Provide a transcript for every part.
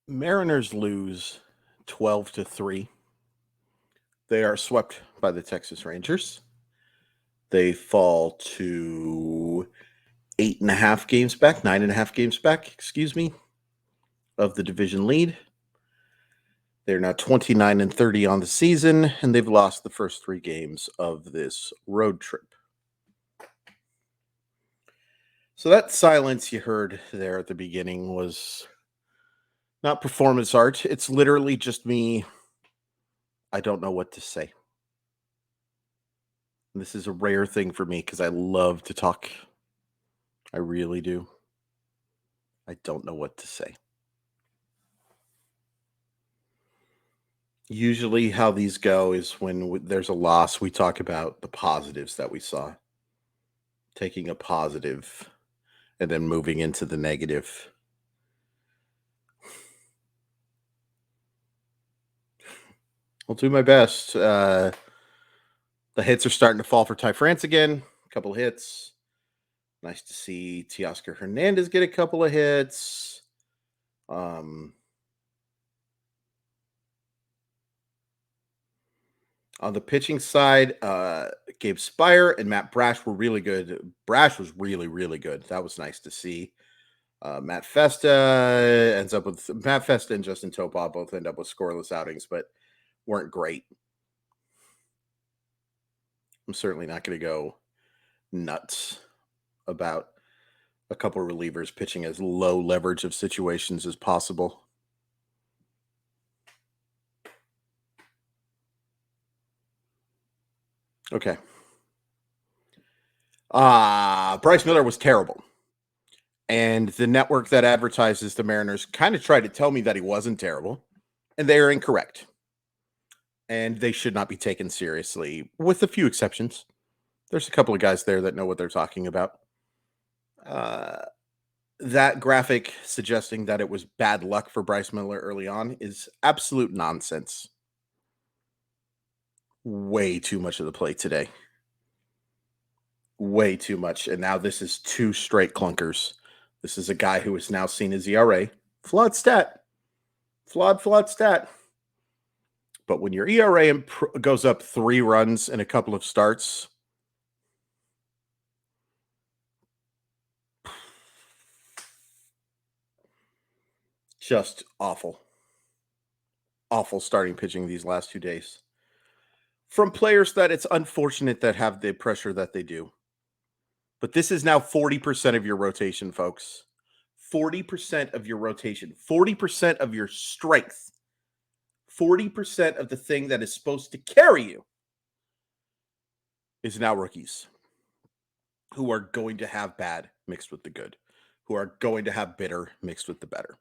Mariners lose 12-3. They are swept by the Texas Rangers. They fall to 8.5 games back, 9.5 games back, excuse me, of the division lead. They're now 29-30 on the season, and they've lost the first 3 games of this road trip. So that silence you heard there at the beginning was not performance art. It's literally just me. I don't know what to say. This is a rare thing for me because I love to talk. I really do. I don't know what to say. Usually, how these go is when there's a loss, we talk about the positives that we saw, taking a positive and then moving into the negative. I'll do my best. The hits are starting to fall for Ty France again. A couple of hits. Nice to see Teoscar Hernandez get a couple of hits. On the pitching side, Gabe Spire and Matt Brash were really good. Brash was really, really good. That was nice to see. Matt Festa and Justin Topa both end up with scoreless outings, but weren't great. I'm certainly not going to go nuts about a couple of relievers pitching as low leverage of situations as possible. Okay. Bryce Miller was terrible. And the network that advertises the Mariners kind of tried to tell me that he wasn't terrible, and they are incorrect. And they should not be taken seriously, with a few exceptions. There's a couple of guys there that know what they're talking about. That graphic suggesting that it was bad luck for Bryce Miller early on is absolute nonsense. Way too much of the play today. Way too much. And now this is 2 straight clunkers. This is a guy who is now seen as ERA. Flawed stat. Flawed stat. But when your ERA goes up 3 runs in a couple of starts, just awful. Awful starting pitching these last 2 days. From players that it's unfortunate that have the pressure that they do. But this is now 40% of your rotation, folks. 40% of your rotation. 40% of your strength. 40% of the thing that is supposed to carry you is now rookies who are going to have bad mixed with the good, who are going to have bitter mixed with the better.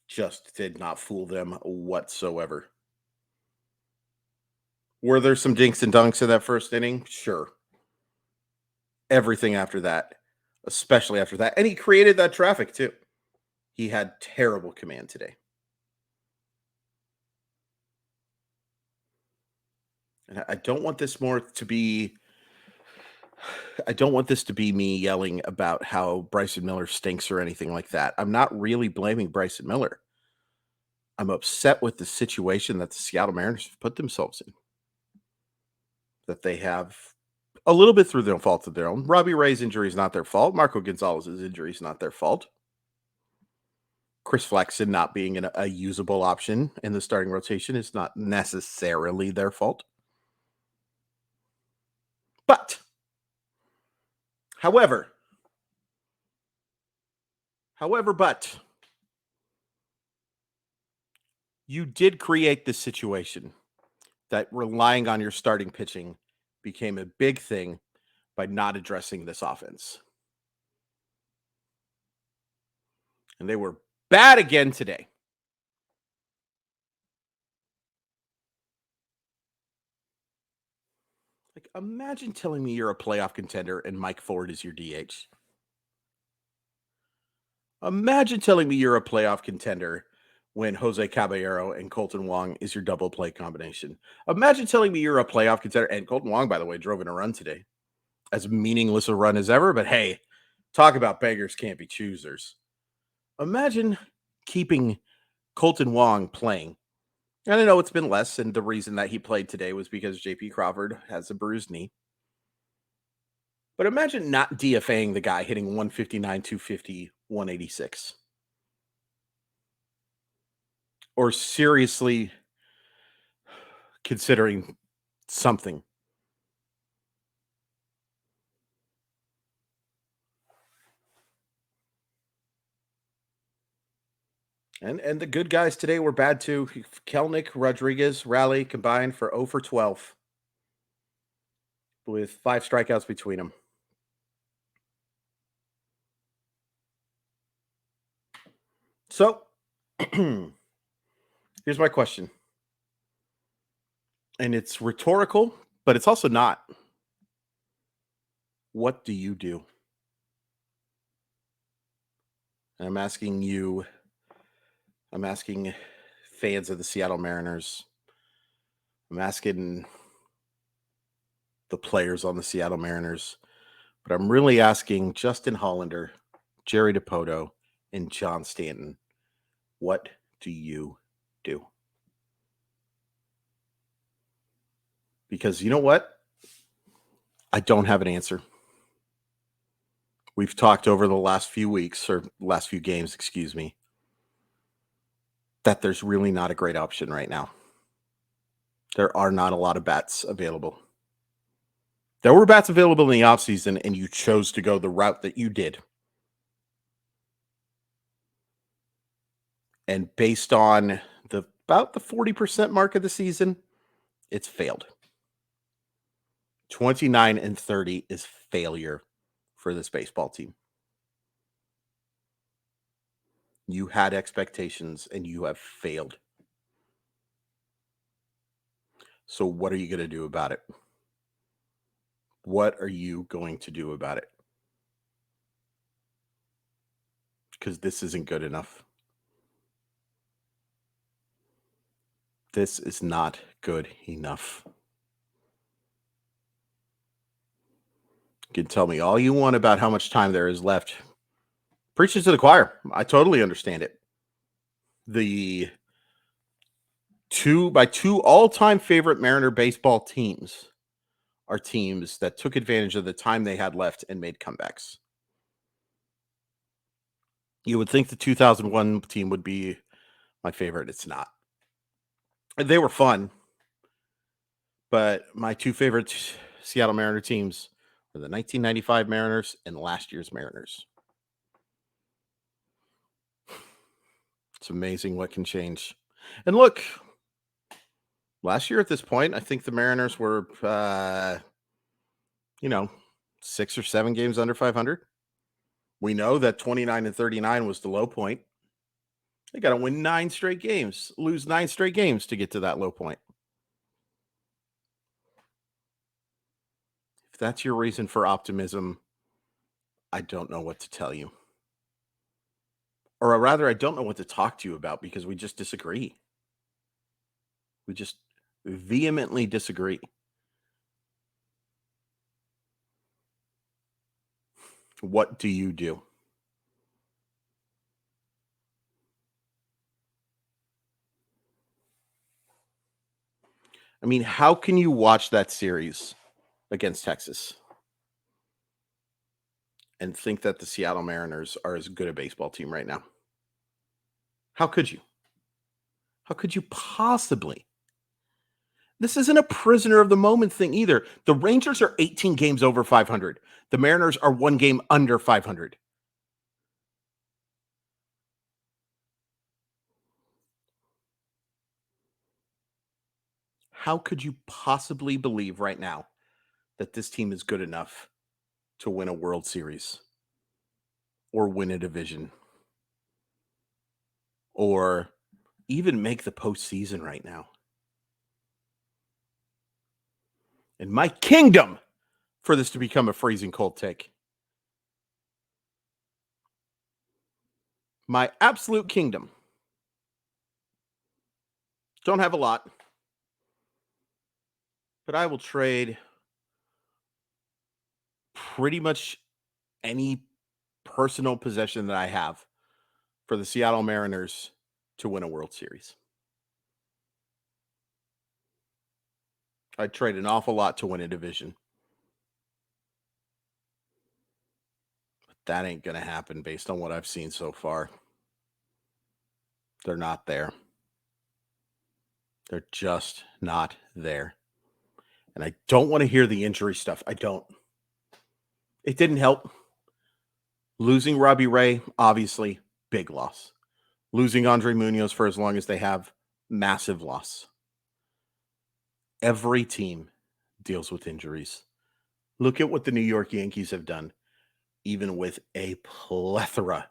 Just did not fool them whatsoever. Were there some dinks and dunks in that first inning? Sure. Everything after that, especially after that. And he created that traffic too. He had terrible command today. And I don't want this to be me yelling about how Bryson Miller stinks or anything like that. I'm not really blaming Bryson Miller. I'm upset with the situation that the Seattle Mariners have put themselves in. That they have a little bit through no fault of their own. Robbie Ray's injury is not their fault. Marco Gonzalez's injury is not their fault. Chris Flexen not being a usable option in the starting rotation is not necessarily their fault. But, however, you did create this situation that relying on your starting pitching became a big thing by not addressing this offense. And they were bad again today. Like, imagine telling me you're a playoff contender and Mike Ford is your DH. Imagine telling me you're a playoff contender when Jose Caballero and Colton Wong is your double play combination. Imagine telling me you're a playoff contender, and Colton Wong, by the way, drove in a run today. as meaningless a run as ever. But hey, talk about beggars can't be choosers. Imagine keeping Colton Wong playing. And I know it's been less, and the reason that he played today was because JP Crawford has a bruised knee. But imagine not DFAing the guy hitting 159, 250, 186. Or seriously considering something. And the good guys today were bad too. Kelnick, Rodriguez, Raleigh combined for 0 for 12 with 5 strikeouts between them. So here's my question. And it's rhetorical, but it's also not. What do you do? And I'm asking you, I'm asking fans of the Seattle Mariners, I'm asking the players on the Seattle Mariners, but I'm really asking Justin Hollander, Jerry Dipoto, and John Stanton, what do you do? Because you know what? I don't have an answer. We've talked over the last few weeks, or last few games, excuse me, that there's really not a great option right now. There are not a lot of bats available. There were bats available in the offseason, and you chose to go the route that you did. And based on about the 40% mark of the season, it's failed. 29-30 is failure for this baseball team. You had expectations and you have failed. So what are you going to do about it? What are you going to do about it? Because this isn't good enough. This is not good enough. You can tell me all you want about how much time there is left. Preach it to the choir. I totally understand it. My two all-time favorite Mariner baseball teams are teams that took advantage of the time they had left and made comebacks. You would think the 2001 team would be my favorite. It's not. They were fun, but my two favorite Seattle Mariner teams are the 1995 Mariners and last year's Mariners. It's amazing what can change. And look, last year at this point, I think the Mariners were, 6 or 7 games under 500. We know that 29-39 was the low point. They got to win 9 straight games, lose 9 straight games to get to that low point. If that's your reason for optimism, I don't know what to tell you. Or rather, I don't know what to talk to you about because we just disagree. We just vehemently disagree. What do you do? I mean, how can you watch that series against Texas and think that the Seattle Mariners are as good a baseball team right now? How could you? How could you possibly? This isn't a prisoner of the moment thing either. The Rangers are 18 games over 500. The Mariners are 1 game under 500. How could you possibly believe right now that this team is good enough to win a World Series or win a division or even make the postseason right now? In my kingdom, for this to become a freezing cold take. My absolute kingdom. Don't have a lot, but I will trade pretty much any personal possession that I have for the Seattle Mariners to win a World Series. I'd trade an awful lot to win a division. But that ain't going to happen based on what I've seen so far. They're not there. They're just not there. And I don't want to hear the injury stuff. I don't. It didn't help. Losing Robbie Ray, obviously, big loss. Losing Andre Munoz for as long as they have, massive loss. Every team deals with injuries. Look at what the New York Yankees have done, even with a plethora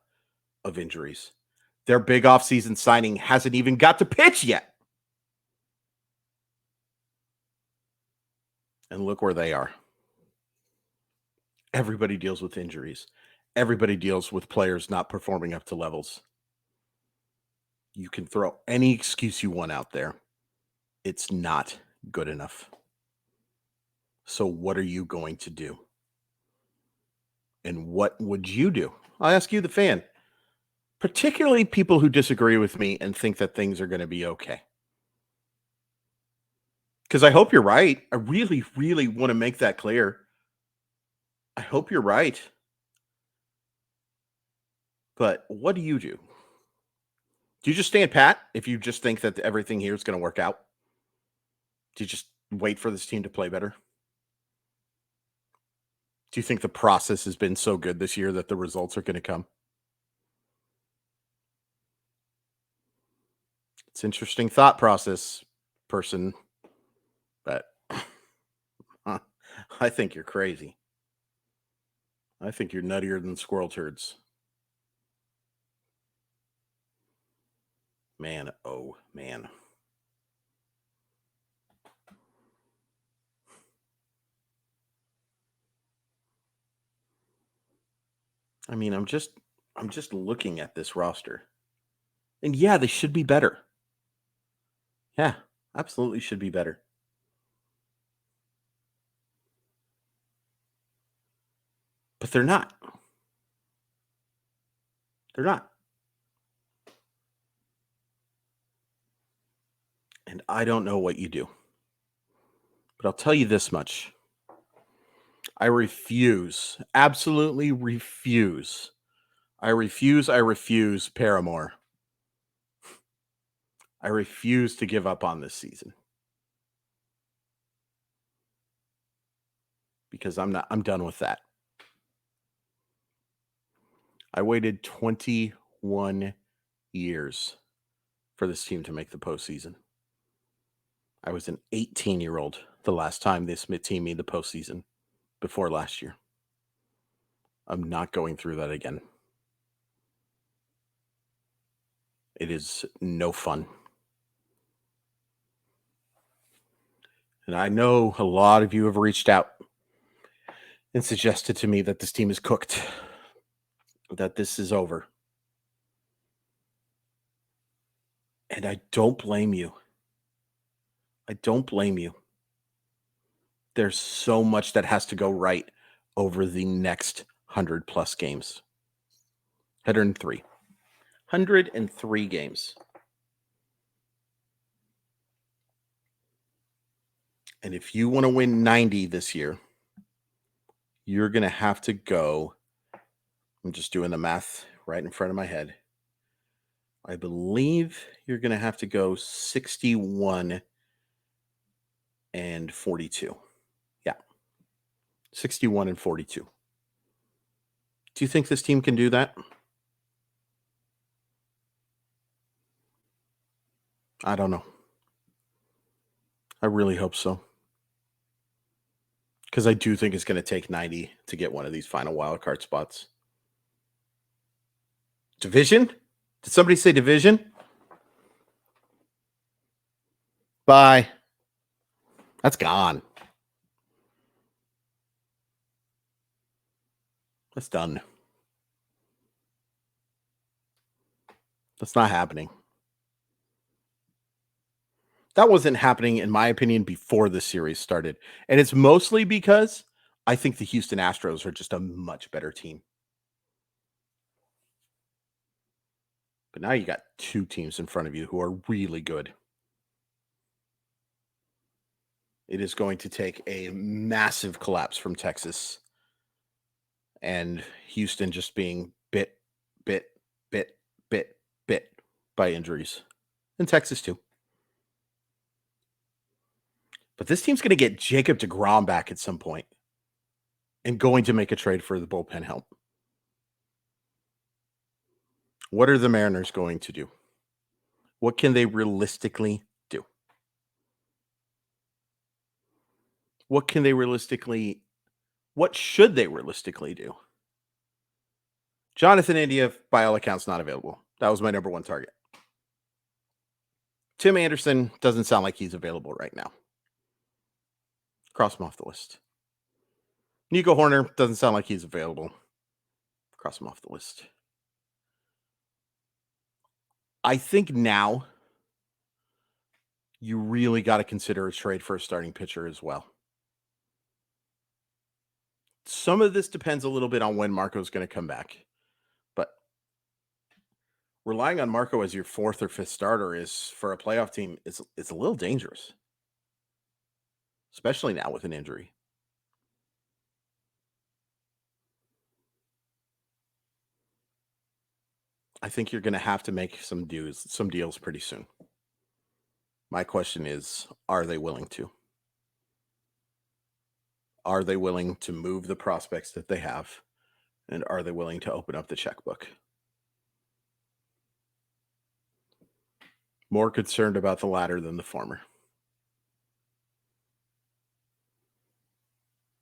of injuries. Their big offseason signing hasn't even got to pitch yet. And look where they are. Everybody deals with injuries. Everybody deals with players not performing up to levels. You can throw any excuse you want out there. It's not good enough. So what are you going to do? And what would you do? I'll ask you, the fan, particularly people who disagree with me and think that things are going to be okay. Because I hope you're right. I really, really want to make that clear. I hope you're right. But what do you do? Do you just stand pat if you just think that everything here is going to work out? Do you just wait for this team to play better? Do you think the process has been so good this year that the results are going to come? It's an interesting thought process, person, but I think you're crazy. I think you're nuttier than squirrel turds. Man, oh man. I mean, I'm just looking at this roster. And yeah, they should be better. Yeah, absolutely should be better. But they're not. They're not. And I don't know what you do. But I'll tell you this much. I refuse, absolutely refuse. I refuse Paramore. I refuse to give up on this season. Because I'm done with that. I waited 21 years for this team to make the postseason. I was an 18-year-old the last time this team made the postseason before last year. I'm not going through that again. It is no fun. And I know a lot of you have reached out and suggested to me that this team is cooked, that this is over. And I don't blame you. I don't blame you. There's so much that has to go right over the next 100+ games. 103. 103 games. And if you want to win 90 this year, you're going to have to go. I'm just doing the math right in front of my head. I believe you're going to have to go 61 and 42. Yeah. 61 and 42. Do you think this team can do that? I don't know. I really hope so. Because I do think it's going to take 90 to get one of these final wildcard spots. Division? Did somebody say division? Bye. That's gone. That's done. That's not happening. That wasn't happening, in my opinion, before the series started. And it's mostly because I think the Houston Astros are just a much better team. But now you got two teams in front of you who are really good. It is going to take a massive collapse from Texas and Houston just being bit, bit, bit, bit, bit by injuries. And Texas too. But this team's going to get Jacob deGrom back at some point and going to make a trade for the bullpen help. What are the Mariners going to do? What can they realistically do? What should they realistically do? Jonathan India, by all accounts, not available. That was my number one target. Tim Anderson doesn't sound like he's available right now. Cross him off the list. Nico Horner doesn't sound like he's available. Cross him off the list. I think now you really got to consider a trade for a starting pitcher as well. Some of this depends a little bit on when Marco's going to come back. But relying on Marco as your fourth or fifth starter is, for a playoff team, it's a little dangerous. Especially now with an injury. I think you're going to have to make some deals pretty soon. My question is, are they willing to? Are they willing to move the prospects that they have? And are they willing to open up the checkbook? More concerned about the latter than the former.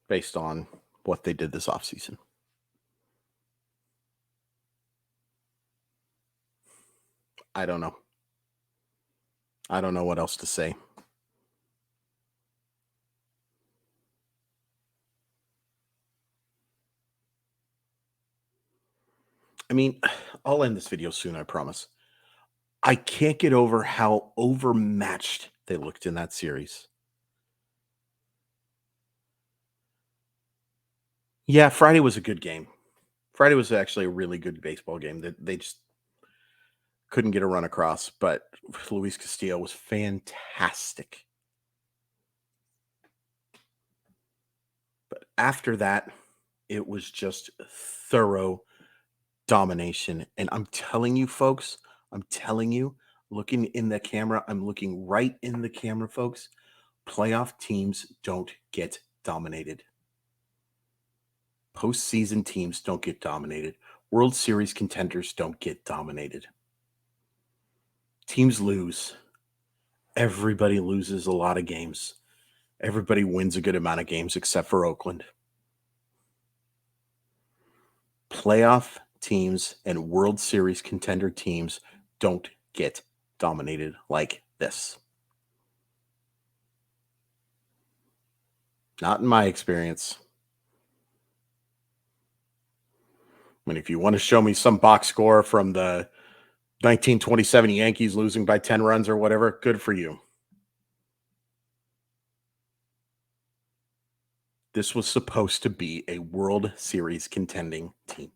Based on what they did this offseason. I don't know. I don't know what else to say. I mean, I'll end this video soon, I promise. I can't get over how overmatched they looked in that series. Yeah, Friday was a good game. Friday was actually a really good baseball game. They just couldn't get a run across, but Luis Castillo was fantastic. But after that, it was just thorough domination. And I'm telling you, folks, looking in the camera, I'm looking right in the camera, folks. Playoff teams don't get dominated. Postseason teams don't get dominated. World Series contenders don't get dominated. Teams lose. Everybody loses a lot of games. Everybody wins a good amount of games except for Oakland. Playoff teams and World Series contender teams don't get dominated like this. Not in my experience. I mean, if you want to show me some box score from the 1927 Yankees losing by 10 runs or whatever, good for you. This was supposed to be a World Series contending team.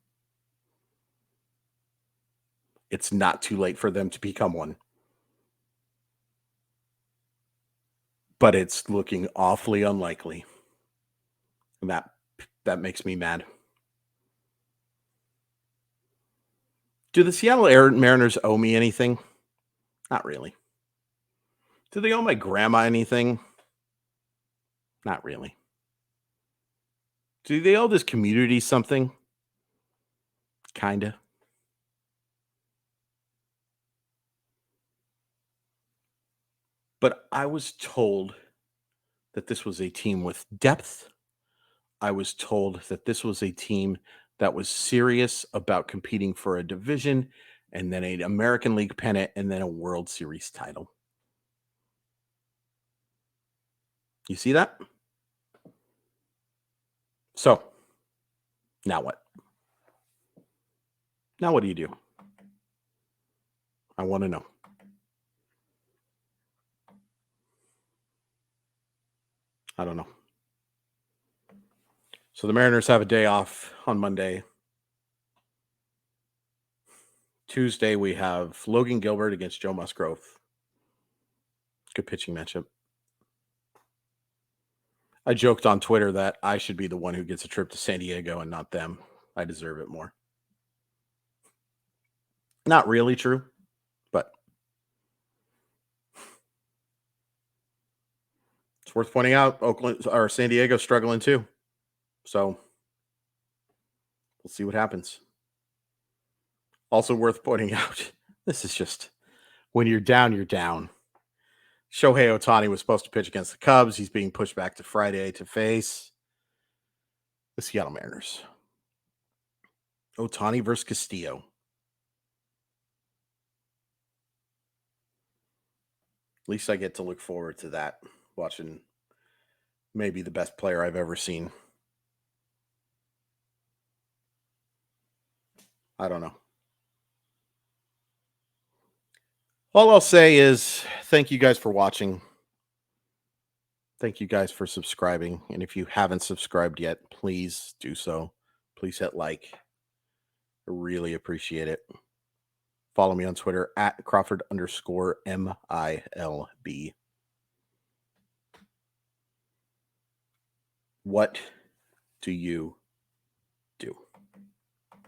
It's not too late for them to become one. But it's looking awfully unlikely. And that makes me mad. Do the Seattle Mariners owe me anything? Not really. Do they owe my grandma anything? Not really. Do they owe this community something? Kinda. But I was told that this was a team with depth. I was told that this was a team that was serious about competing for a division and then an American League pennant and then a World Series title. You see that? So, now what? Now what do you do? I want to know. I don't know. So the Mariners have a day off on Monday. Tuesday, we have Logan Gilbert against Joe Musgrove. Good pitching matchup. I joked on Twitter that I should be the one who gets a trip to San Diego and not them. I deserve it more. Not really true, but it's worth pointing out Oakland or San Diego struggling too. So we'll see what happens. Also worth pointing out, this is just when you're down, you're down. Shohei Ohtani was supposed to pitch against the Cubs. He's being pushed back to Friday to face the Seattle Mariners. Ohtani versus Castillo. At least I get to look forward to that, watching maybe the best player I've ever seen. I don't know. All I'll say is thank you guys for watching. Thank you guys for subscribing. And if you haven't subscribed yet, please do so. Please hit like. I really appreciate it. Follow me on Twitter at Crawford_MILB. What do you